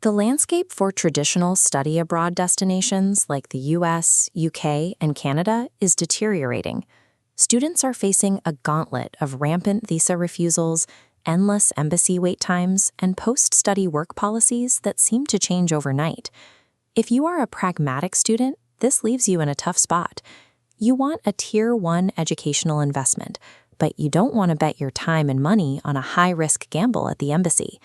The landscape for traditional study abroad destinations like the US, UK, and Canada is deteriorating. Students are facing a gauntlet of rampant visa refusals, endless embassy wait times, and post-study work policies that seem to change overnight. If you are a pragmatic student, this leaves you in a tough spot. You want a Tier 1 educational investment, but you don't want to bet your time and money on a high-risk gamble at the embassy.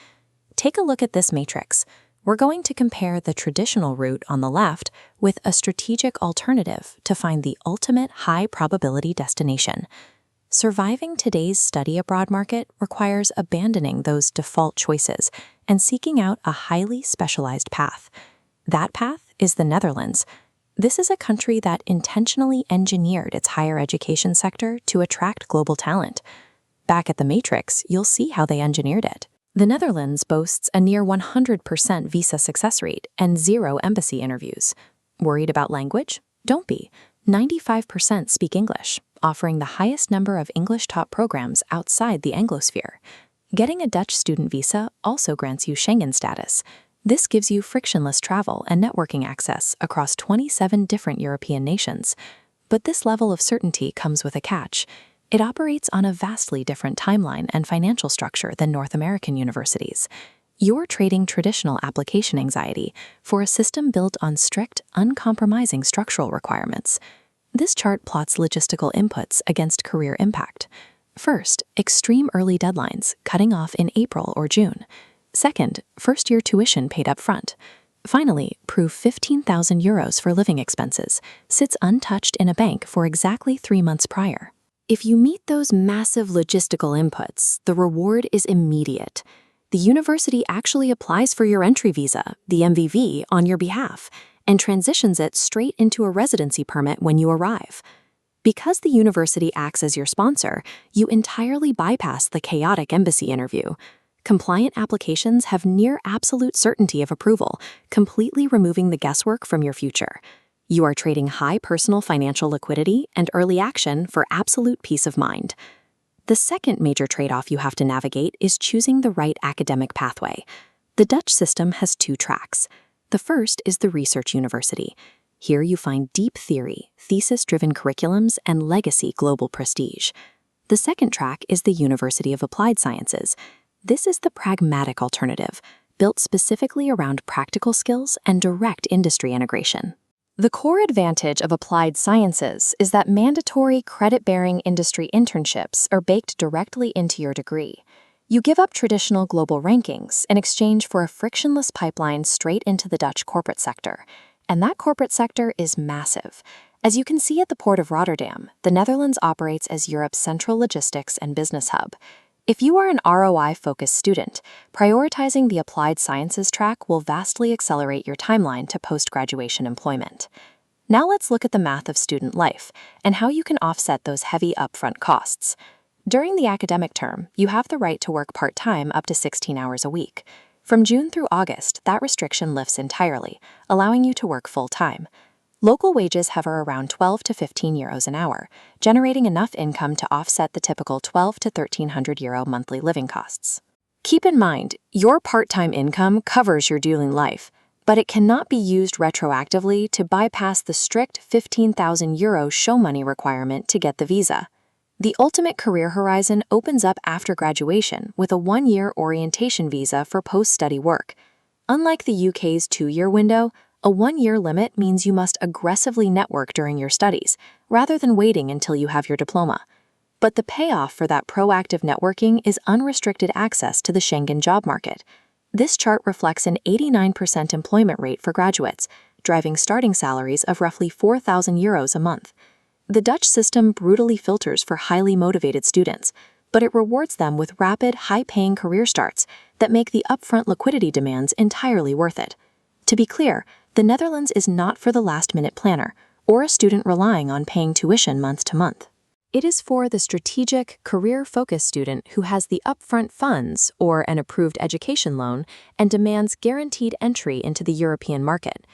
Take a look at this matrix. We're going to compare the traditional route on the left with a strategic alternative to find the ultimate high-probability destination. Surviving today's study abroad market requires abandoning those default choices and seeking out a highly specialized path. That path is the Netherlands. This is a country that intentionally engineered its higher education sector to attract global talent. Back at the matrix, you'll see how they engineered it. The Netherlands boasts a near 100% visa success rate and 0 embassy interviews. Worried about language? Don't be. 95% speak English, offering the highest number of English-taught programs outside the Anglosphere. Getting a Dutch student visa also grants you Schengen status. This gives you frictionless travel and networking access across 27 different European nations. But this level of certainty comes with a catch. It operates on a vastly different timeline and financial structure than North American universities. You're trading traditional application anxiety for a system built on strict, uncompromising structural requirements. This chart plots logistical inputs against career impact. First, extreme early deadlines, cutting off in April or June. Second, first-year tuition paid up front. Finally, proof €15,000 for living expenses sits untouched in a bank for exactly 3 months prior. If you meet those massive logistical inputs, the reward is immediate. The university actually applies for your entry visa, the MVV, on your behalf, and transitions it straight into a residency permit when you arrive. Because the university acts as your sponsor, you entirely bypass the chaotic embassy interview. Compliant applications have near absolute certainty of approval, completely removing the guesswork from your future. You are trading high personal financial liquidity and early action for absolute peace of mind. The second major trade-off you have to navigate is choosing the right academic pathway. The Dutch system has 2 tracks. The first is the research university. Here you find deep theory, thesis-driven curriculums, and legacy global prestige. The second track is the University of Applied Sciences. This is the pragmatic alternative, built specifically around practical skills and direct industry integration. The core advantage of applied sciences is that mandatory credit-bearing industry internships are baked directly into your degree. You give up traditional global rankings in exchange for a frictionless pipeline straight into the Dutch corporate sector. And that corporate sector is massive. As you can see at the Port of Rotterdam, the Netherlands operates as Europe's central logistics and business hub. If you are an ROI-focused student, prioritizing the applied sciences track will vastly accelerate your timeline to post-graduation employment. Now let's look at the math of student life and how you can offset those heavy upfront costs. During the academic term, you have the right to work part-time up to 16 hours a week. From June through August, that restriction lifts entirely, allowing you to work full-time. Local wages hover around €12 to €15 an hour, generating enough income to offset the typical €1,200 to €1,300 monthly living costs. Keep in mind, your part-time income covers your dueling life, but it cannot be used retroactively to bypass the strict €15,000 show money requirement to get the visa. The ultimate career horizon opens up after graduation with a 1-year orientation visa for post-study work. Unlike the UK's 2-year window, a 1-year limit means you must aggressively network during your studies, rather than waiting until you have your diploma. But the payoff for that proactive networking is unrestricted access to the Schengen job market. This chart reflects an 89% employment rate for graduates, driving starting salaries of roughly €4,000 a month. The Dutch system brutally filters for highly motivated students, but it rewards them with rapid, high-paying career starts that make the upfront liquidity demands entirely worth it. To be clear, the Netherlands is not for the last-minute planner or a student relying on paying tuition month to month. It is for the strategic, career-focused student who has the upfront funds or an approved education loan and demands guaranteed entry into the European market.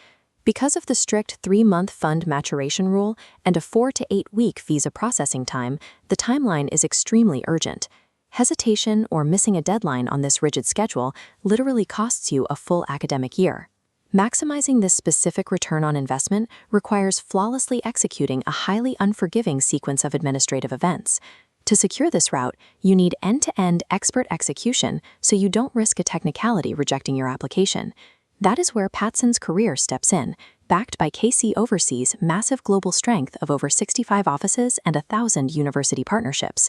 Because of the strict 3-month fund maturation rule and a 4 to 8 week visa processing time, the timeline is extremely urgent. Hesitation or missing a deadline on this rigid schedule literally costs you a full academic year. Maximizing this specific return on investment requires flawlessly executing a highly unforgiving sequence of administrative events. To secure this route, you need end-to-end expert execution so you don't risk a technicality rejecting your application. That is where patsonscareer steps in, backed by KC Overseas' massive global strength of over 65 offices and 1,000 university partnerships.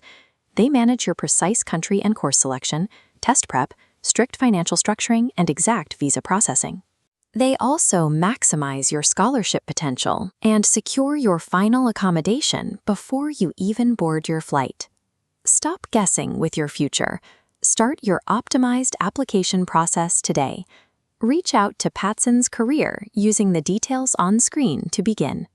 They manage your precise country and course selection, test prep, strict financial structuring, and exact visa processing. They also maximize your scholarship potential and secure your final accommodation before you even board your flight. Stop guessing with your future. Start your optimized application process today. Reach out to Patsonscareer using the details on screen to begin.